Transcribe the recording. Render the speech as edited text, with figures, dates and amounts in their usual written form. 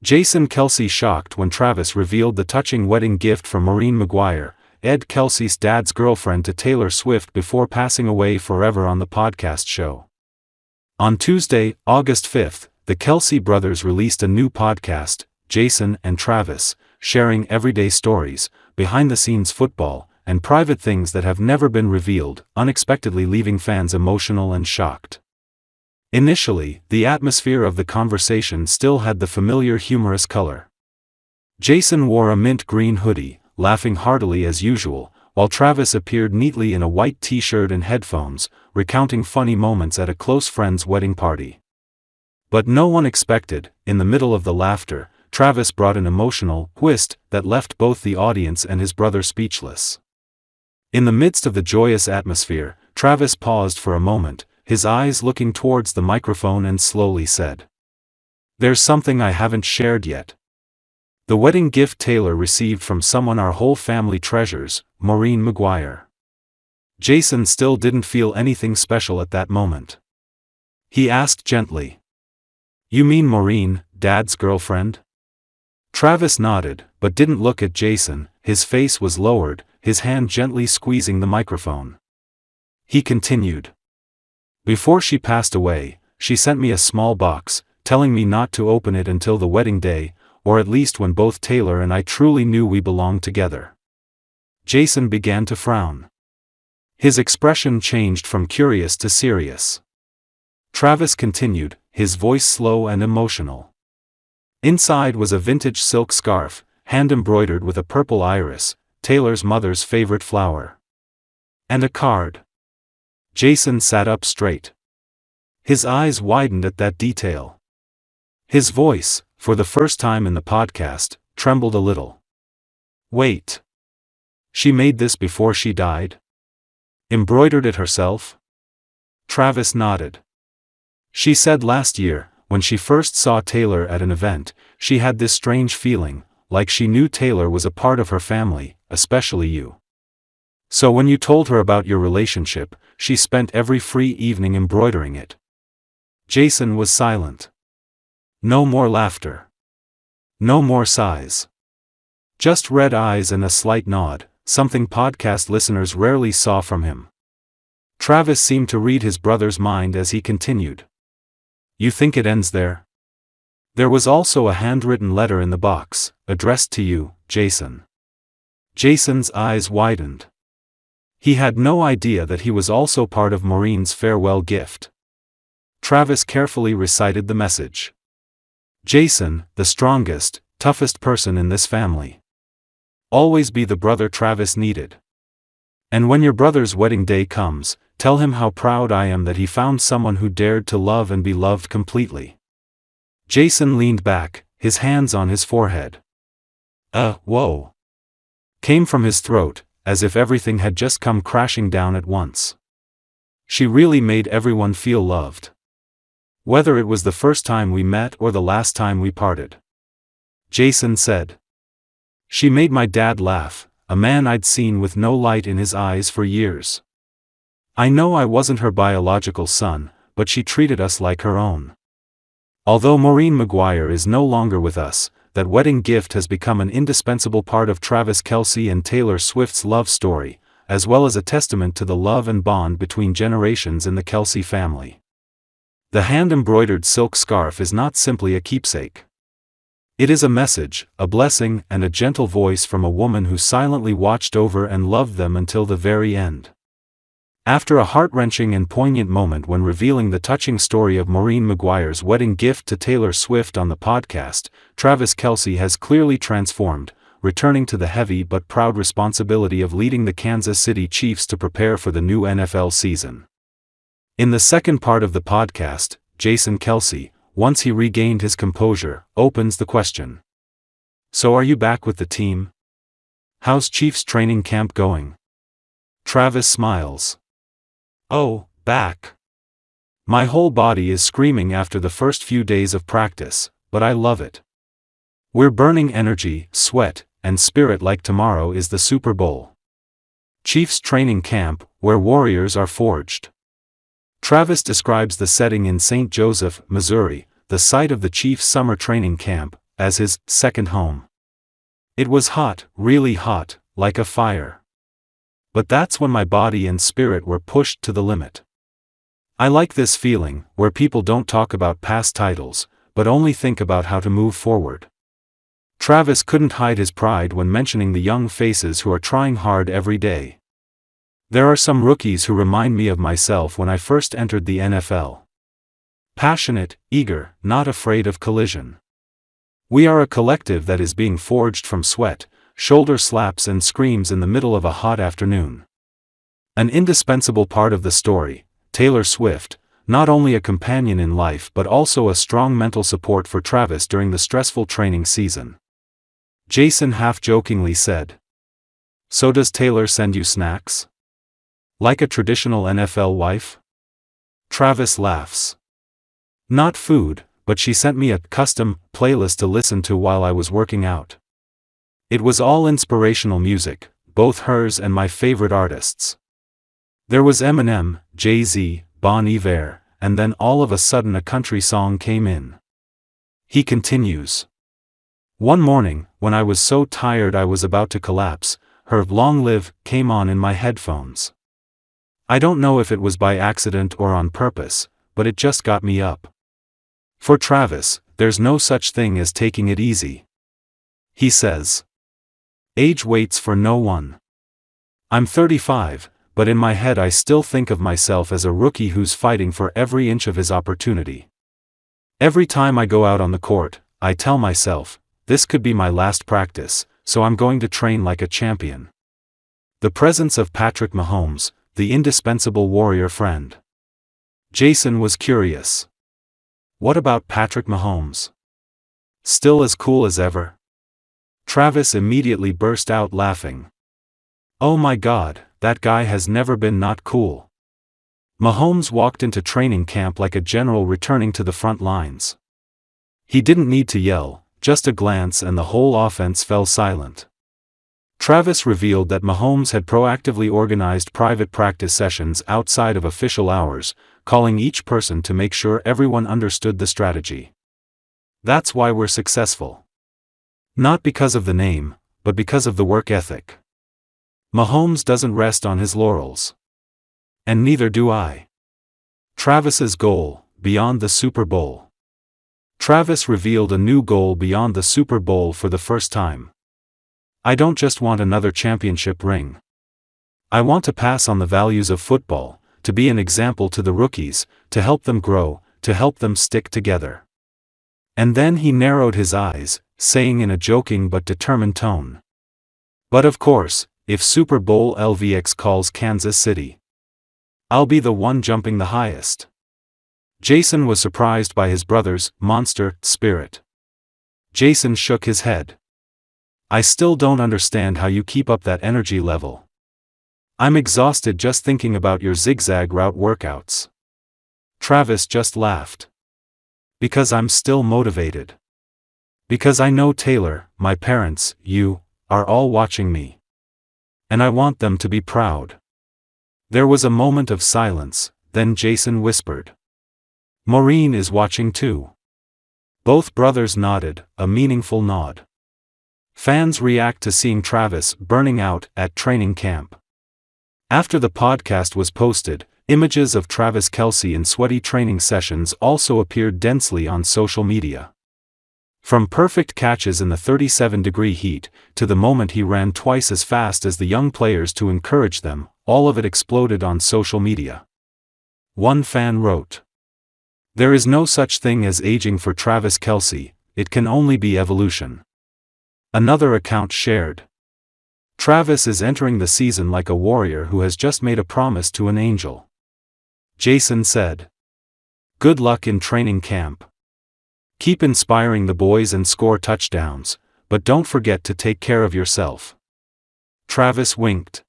Jason Kelce shocked when Travis revealed the touching wedding gift from Maureen Maguire, Kelce's dad's girlfriend, to Taylor Swift before passing away forever on the podcast show. On Tuesday, August 5th, the Kelce brothers released a new podcast, Jason and Travis, sharing everyday stories, behind-the-scenes football, and private things that have never been revealed, unexpectedly leaving fans emotional and shocked. Initially, the atmosphere of the conversation still had the familiar humorous color. Jason wore a mint green hoodie, laughing heartily as usual, while Travis appeared neatly in a white t-shirt and headphones, recounting funny moments at a close friend's wedding party. But no one expected, in the middle of the laughter, Travis brought an emotional twist that left both the audience and his brother speechless. In the midst of the joyous atmosphere, Travis paused for a moment, his eyes looking towards the microphone, and slowly said, "There's something I haven't shared yet. The wedding gift Taylor received from someone our whole family treasures, Maureen Maguire." Jason still didn't feel anything special at that moment. He asked gently, "You mean Maureen, Dad's girlfriend?" Travis nodded, but didn't look at Jason. His face was lowered, his hand gently squeezing the microphone. He continued, "Before she passed away, she sent me a small box, telling me not to open it until the wedding day, or at least when both Taylor and I truly knew we belonged together." Jason began to frown. His expression changed from curious to serious. Travis continued, his voice slow and emotional. "Inside was a vintage silk scarf, hand-embroidered with a purple iris, Taylor's mother's favorite flower. And a card." Jason sat up straight. His eyes widened at that detail. His voice, for the first time in the podcast, trembled a little. "Wait. She made this before she died? Embroidered it herself?" Travis nodded. "She said last year, when she first saw Taylor at an event, she had this strange feeling, like she knew Taylor was a part of her family, especially you. So when you told her about your relationship, she spent every free evening embroidering it." Jason was silent. No more laughter. No more sighs. Just red eyes and a slight nod, something podcast listeners rarely saw from him. Travis seemed to read his brother's mind as he continued. "You think it ends there?" "There was also a handwritten letter in the box, addressed to you, Jason." Jason's eyes widened. He had no idea that he was also part of Maureen's farewell gift. Travis carefully recited the message. "Jason, the strongest, toughest person in this family. Always be the brother Travis needed. And when your brother's wedding day comes, tell him how proud I am that he found someone who dared to love and be loved completely." Jason leaned back, his hands on his forehead. Whoa," came from his throat, as if everything had just come crashing down at once. "She really made everyone feel loved. Whether it was the first time we met or the last time we parted." Jason said. "She made my dad laugh, a man I'd seen with no light in his eyes for years. I know I wasn't her biological son, but she treated us like her own. Although Maureen Maguire is no longer with us, that wedding gift has become an indispensable part of Travis Kelce and Taylor Swift's love story, as well as a testament to the love and bond between generations in the Kelce family. The hand-embroidered silk scarf is not simply a keepsake. It is a message, a blessing, and a gentle voice from a woman who silently watched over and loved them until the very end." After a heart-wrenching and poignant moment when revealing the touching story of Maureen Maguire's wedding gift to Taylor Swift on the podcast, Travis Kelce has clearly transformed, returning to the heavy but proud responsibility of leading the Kansas City Chiefs to prepare for the new NFL season. In the second part of the podcast, Jason Kelce, once he regained his composure, opens the question. "So are you back with the team? How's Chiefs training camp going?" Travis smiles. "Oh, back. My whole body is screaming after the first few days of practice, but I love it. We're burning energy, sweat, and spirit like tomorrow is the Super Bowl. Chiefs training camp, where warriors are forged." Travis describes the setting in St. Joseph, Missouri, the site of the Chiefs' summer training camp, as his second home. It was hot, really hot, like a fire. But that's when my body and spirit were pushed to the limit. I like this feeling, where people don't talk about past titles, but only think about how to move forward. Travis couldn't hide his pride when mentioning the young faces who are trying hard every day. There are some rookies who remind me of myself when I first entered the NFL. Passionate, eager, not afraid of collision. We are a collective that is being forged from sweat, shoulder slaps and screams in the middle of a hot afternoon. An indispensable part of the story, Taylor Swift, not only a companion in life but also a strong mental support for Travis during the stressful training season. Jason half-jokingly said, "So does Taylor send you snacks? Like a traditional NFL wife?" Travis laughs. "Not food, but she sent me a custom playlist to listen to while I was working out. It was all inspirational music, both hers and my favorite artists. There was Eminem, Jay-Z, Bon Iver, and then all of a sudden a country song came in." He continues. "One morning, when I was so tired I was about to collapse, her Long Live came on in my headphones. I don't know if it was by accident or on purpose, but it just got me up." For Travis, there's no such thing as taking it easy. He says, "Age waits for no one. I'm 35, but in my head I still think of myself as a rookie who's fighting for every inch of his opportunity. Every time I go out on the court, I tell myself, this could be my last practice, so I'm going to train like a champion." The presence of Patrick Mahomes, the indispensable warrior friend. Jason was curious. "What about Patrick Mahomes? Still as cool as ever?" Travis immediately burst out laughing. "Oh my God, that guy has never been not cool." Mahomes walked into training camp like a general returning to the front lines. He didn't need to yell, just a glance and the whole offense fell silent. Travis revealed that Mahomes had proactively organized private practice sessions outside of official hours, calling each person to make sure everyone understood the strategy. "That's why we're successful. Not because of the name, but because of the work ethic. Mahomes doesn't rest on his laurels. And neither do I." Travis's goal, beyond the Super Bowl. Travis revealed a new goal beyond the Super Bowl for the first time. "I don't just want another championship ring. I want to pass on the values of football, to be an example to the rookies, to help them grow, to help them stick together." And then he narrowed his eyes, saying in a joking but determined tone, "But of course, if Super Bowl LVX calls Kansas City, I'll be the one jumping the highest." Jason was surprised by his brother's monster spirit. Jason shook his head. "I still don't understand how you keep up that energy level. I'm exhausted just thinking about your zigzag route workouts." Travis just laughed. "Because I'm still motivated. Because I know Taylor, my parents, you, are all watching me. And I want them to be proud." There was a moment of silence, then Jason whispered, "Maureen is watching too." Both brothers nodded, a meaningful nod. Fans react to seeing Travis burning out at training camp. After the podcast was posted, images of Travis Kelce in sweaty training sessions also appeared densely on social media. From perfect catches in the 37-degree heat, to the moment he ran twice as fast as the young players to encourage them, all of it exploded on social media. One fan wrote, "There is no such thing as aging for Travis Kelce, it can only be evolution." Another account shared, "Travis is entering the season like a warrior who has just made a promise to an angel." Jason said, "Good luck in training camp. Keep inspiring the boys and score touchdowns, but don't forget to take care of yourself." Travis winked.